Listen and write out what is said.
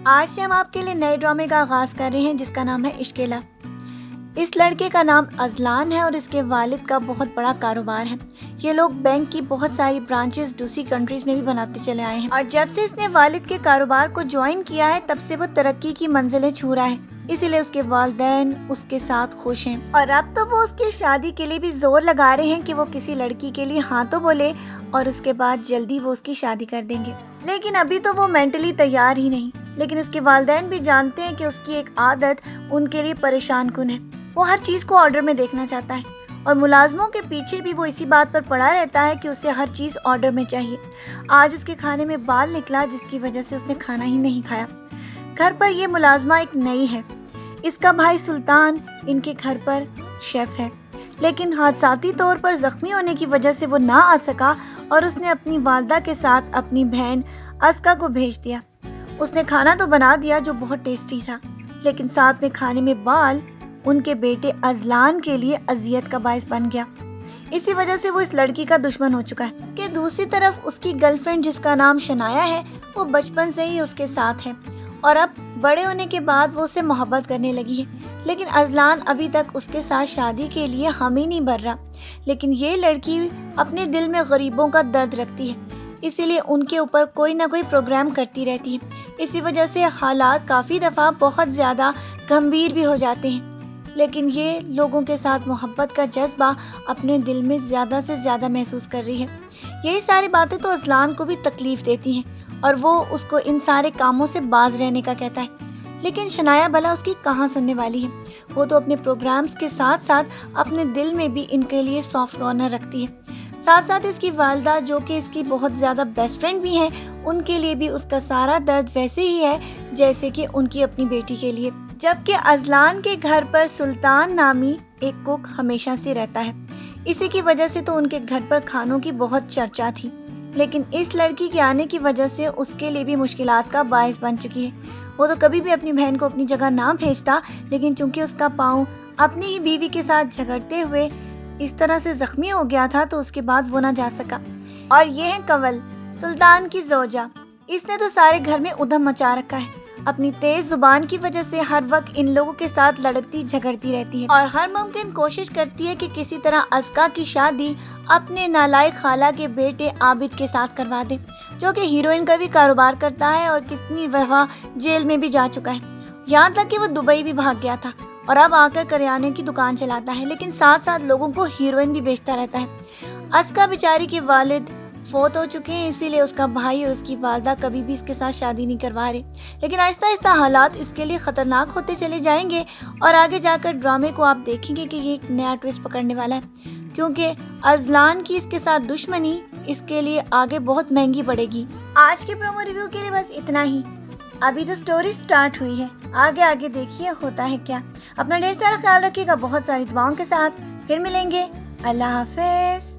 آج سے ہم آپ کے لیے نئے ڈرامے کا آغاز کر رہے ہیں جس کا نام ہے عشقیلا۔ اس لڑکے کا نام اذلان ہے اور اس کے والد کا بہت بڑا کاروبار ہے۔ یہ لوگ بینک کی بہت ساری برانچز دوسری کنٹریز میں بھی بناتے چلے آئے ہیں، اور جب سے اس نے والد کے کاروبار کو جوائن کیا ہے تب سے وہ ترقی کی منزلیں چھو رہا ہے، اسی لیے اس کے والدین اس کے ساتھ خوش ہیں، اور اب تو وہ اس کی شادی کے لیے بھی زور لگا رہے ہیں کہ وہ کسی لڑکی کے لیے ہاں تو بولے اور اس کے بعد جلدی وہ اس کی شادی کر دیں گے۔ لیکن ابھی تو وہ مینٹلی تیار ہی نہیں، لیکن اس کے والدین بھی جانتے ہیں کہ اس کی ایک عادت ان کے لیے پریشان کن ہے۔ وہ ہر چیز کو آرڈر میں دیکھنا چاہتا ہے، اور ملازموں کے پیچھے بھی وہ اسی بات پر پڑا رہتا ہے کہ اسے ہر چیز آرڈر میں چاہیے۔ آج اس کے کھانے میں بال نکلا جس کی وجہ سے اس نے کھانا ہی نہیں کھایا۔ گھر پر یہ ملازمہ ایک نئی ہے، اس کا بھائی سلطان ان کے گھر پر شیف ہے، لیکن حادثاتی طور پر زخمی ہونے کی وجہ سے وہ نہ آ سکا اور اس نے اپنی والدہ کے ساتھ اپنی بہن اسکا کو بھیج دیا۔ اس نے کھانا تو بنا دیا جو بہت ٹیسٹی تھا، لیکن ساتھ میں کھانے میں بال ان کے بیٹے اذلان کے لیے اذیت کا باعث بن گیا۔ اسی وجہ سے وہ اس لڑکی کا دشمن ہو چکا ہے کہ دوسری طرف اس کی گرل فرینڈ جس کا نام شنایا ہے وہ بچپن سے ہی اس کے ساتھ ہے، اور اب بڑے ہونے کے بعد وہ اسے محبت کرنے لگی ہے، لیکن اذلان ابھی تک اس کے ساتھ شادی کے لیے حامی نہیں بھر رہا۔ لیکن یہ لڑکی اپنے دل میں غریبوں کا درد رکھتی ہے، اسی لیے ان کے اوپر کوئی نہ کوئی پروگرام کرتی رہتی ہے۔ اسی وجہ سے حالات کافی دفعہ بہت زیادہ گمبھیر بھی ہو جاتے ہیں، لیکن یہ لوگوں کے ساتھ محبت کا جذبہ اپنے دل میں زیادہ سے زیادہ محسوس کر رہی ہے۔ یہی ساری باتیں تو اذلان کو بھی تکلیف دیتی ہیں، اور وہ اس کو ان سارے کاموں سے باز رہنے کا کہتا ہے، لیکن شنایا بھلا اس کی کہاں سننے والی ہے۔ وہ تو اپنے پروگرامز کے ساتھ ساتھ اپنے دل میں بھی ان کے لیے سافٹ کارنر رکھتی ہے۔ ساتھ ساتھ اس کی والدہ جو کہ اس کی بہت زیادہ بیسٹ فرینڈ بھی ہیں، ان کے لیے بھی اس کا سارا درد ویسے ہی ہے جیسے کہ ان کی اپنی بیٹی کے لیے۔ جبکہ اذلان کے گھر پر سلطان نامی ایک کوک ہمیشہ سے رہتا ہے، اسی کی وجہ سے تو ان کے گھر پر کھانوں کی بہت چرچا تھی، لیکن اس لڑکی کے آنے کی وجہ سے اس کے لیے بھی مشکلات کا باعث بن چکی ہے۔ وہ تو کبھی بھی اپنی بہن کو اپنی جگہ نہ بھیجتا، لیکن چونکہ اس کا پاؤں اپنی ہی بیوی کے ساتھ جھگڑتے ہوئے اس طرح سے زخمی ہو گیا تھا تو اس کے بعد وہ نہ جا سکا۔ اور یہ ہے کنول، سلطان کی زوجہ۔ اس نے تو سارے گھر میں ادھم مچا رکھا ہے، اپنی تیز زبان کی وجہ سے ہر وقت ان لوگوں کے ساتھ لڑتی جھگڑتی رہتی ہے، اور ہر ممکن کوشش کرتی ہے کہ کسی طرح اسکا کی شادی اپنے نالائق خالہ کے بیٹے عابد کے ساتھ کروا دے، جو کہ ہیروئن کا بھی کاروبار کرتا ہے اور کتنی دفعہ جیل میں بھی جا چکا ہے، یہاں تک کہ وہ دبئی بھی بھاگ گیا تھا، اور اب آ کر کریانے کی دکان چلاتا ہے، لیکن ساتھ ساتھ لوگوں کو ہیروئن بھی بیچتا رہتا ہے۔ اسکا بیچاری کے والد فوت ہو چکے ہیں، اسی لیے اس کا بھائی اور اس کی والدہ کبھی بھی اس کے ساتھ شادی نہیں کروا رہے، لیکن آہستہ آہستہ حالات اس کے لیے خطرناک ہوتے چلے جائیں گے، اور آگے جا کر ڈرامے کو آپ دیکھیں گے کہ یہ ایک نیا ٹویسٹ پکڑنے والا ہے، کیونکہ اذلان کی اس کے ساتھ دشمنی اس کے لیے آگے بہت مہنگی پڑے گی۔ آج کے پرومو ریویو کے لیے بس اتنا ہی، ابھی تو سٹوری سٹارٹ ہوئی ہے، آگے دیکھیے ہوتا ہے کیا۔ اپنا ڈھیر سارا خیال رکھیے گا بہت ساری دعاؤں کے ساتھ، پھر ملیں گے، اللہ حافظ۔